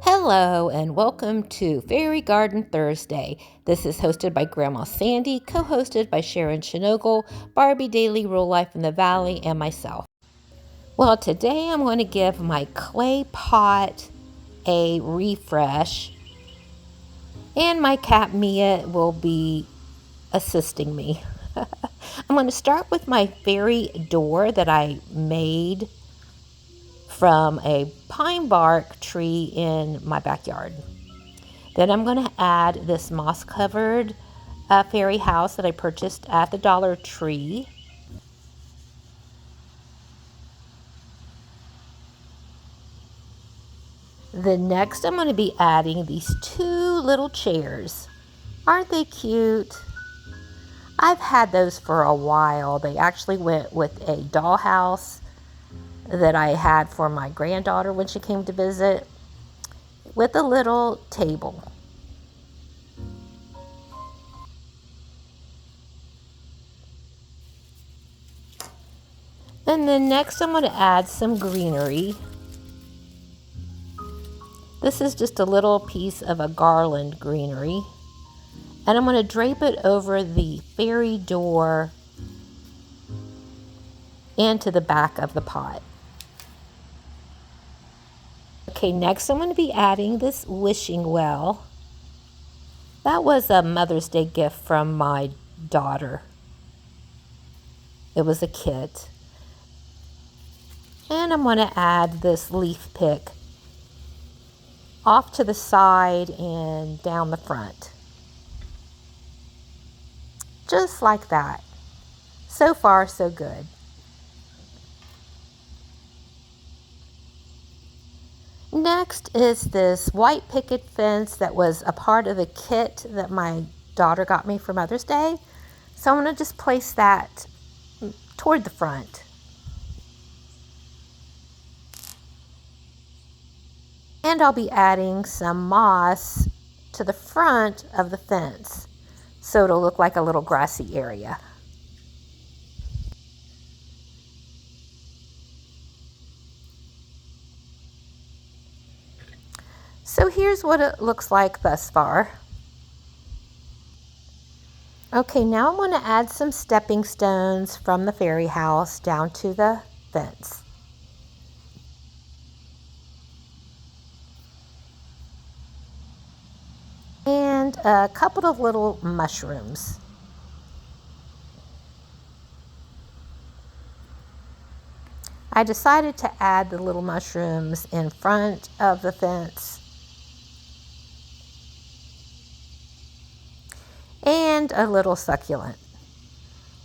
Hello and welcome to Fairy Garden Thursday. This is hosted by Grandma Sandy, co-hosted by Sharon Shinogle, Barbie Daily Real Life in the Valley, and myself. Well, today I'm going to give my clay pot a refresh, and my cat Mia will be assisting me. I'm going to start with my fairy door that I made from a pine bark tree in my backyard. Then I'm going to add this moss-covered fairy house that I purchased at the Dollar Tree. Then next I'm going to be adding these two little chairs. Aren't they cute? I've had those for a while. They actually went with a dollhouse that I had for my granddaughter when she came to visit, with a little table. And then next I'm going to add some greenery. This is just a little piece of a garland greenery. And I'm going to drape it over the fairy door and to the back of the pot. Okay, next I'm going to be adding this wishing well. That was a Mother's Day gift from my daughter. It was a kit. And I'm going to add this leaf pick off to the side and down the front. Just like that. So far, so good. Next is this white picket fence that was a part of the kit that my daughter got me for Mother's Day. So I'm going to just place that toward the front. And I'll be adding some moss to the front of the fence, so it'll look like a little grassy area. So here's what it looks like thus far. Okay, now I'm going to add some stepping stones from the fairy house down to the fence. And a couple of little mushrooms. I decided to add the little mushrooms in front of the fence. And a little succulent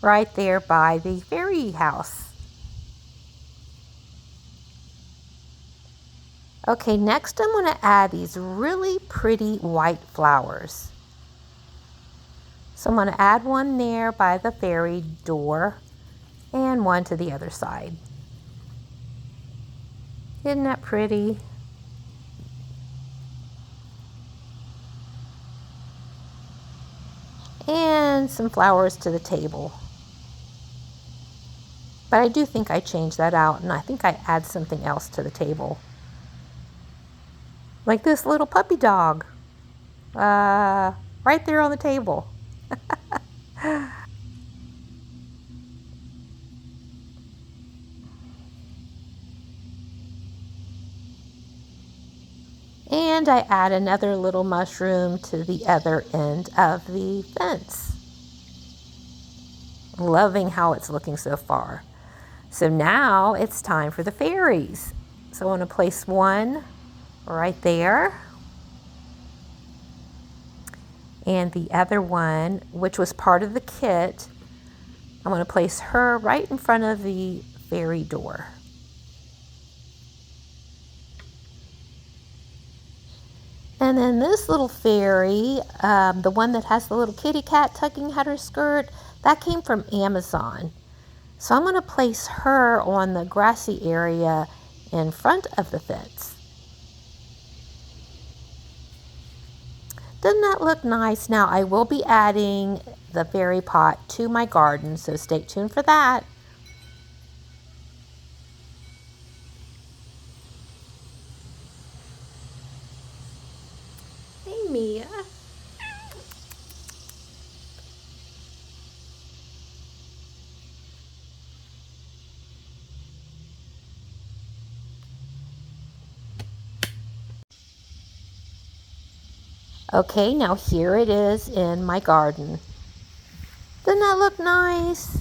right there by the fairy house. Okay, next I'm going to add these really pretty white flowers. So I'm going to add one there by the fairy door and one to the other side. Isn't that pretty? And some flowers to the table. But I do think I changed that out, and I think I add something else to the table. Like this little puppy dog. Right there on the table. And I add another little mushroom to the other end of the fence. Loving how it's looking so far. So now it's time for the fairies. So I want to place one right there. And the other one, which was part of the kit, I'm going to place her right in front of the fairy door. And then this little fairy, the one that has the little kitty cat tugging at her skirt, that came from Amazon. So I'm going to place her on the grassy area in front of the fence. Doesn't that look nice? Now I will be adding the fairy pot to my garden, so stay tuned for that. Mia. Okay, now here it is in my garden. Doesn't that look nice?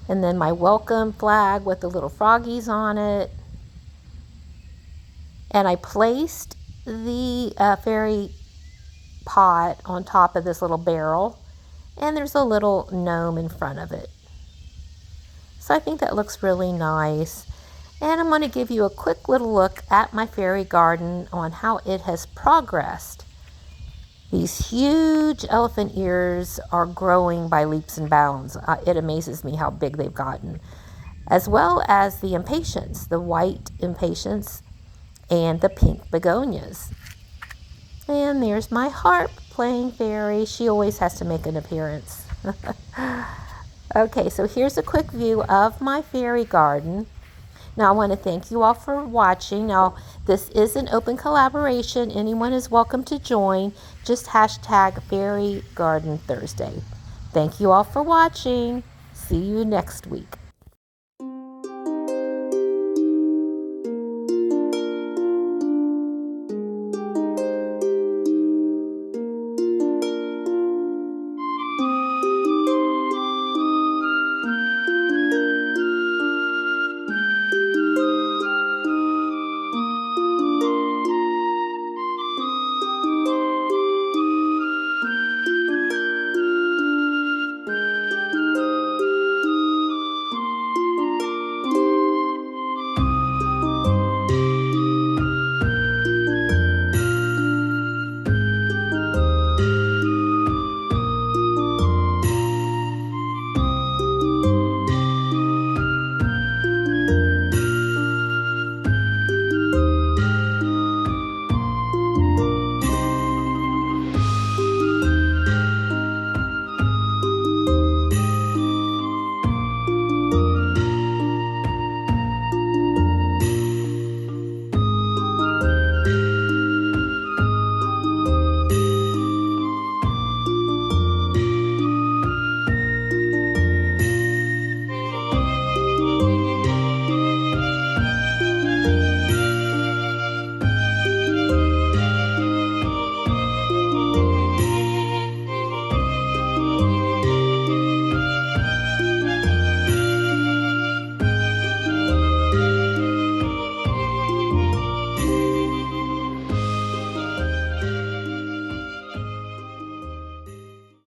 And then my welcome flag with the little froggies on it. And I placed the fairy pot on top of this little barrel, and there's a little gnome in front of it. So I think that looks really nice. And I'm going to give you a quick little look at my fairy garden on how it has progressed. These huge elephant ears are growing by leaps and bounds. It amazes me how big they've gotten. As well as the impatiens, the white impatiens and the pink begonias. And there's my harp playing fairy. She always has to make an appearance. Okay, so here's a quick view of my fairy garden. Now I want to thank you all for watching. Now this is an open collaboration. Anyone is welcome to join. Just hashtag Fairy Garden Thursday. Thank you all for watching. See you next week.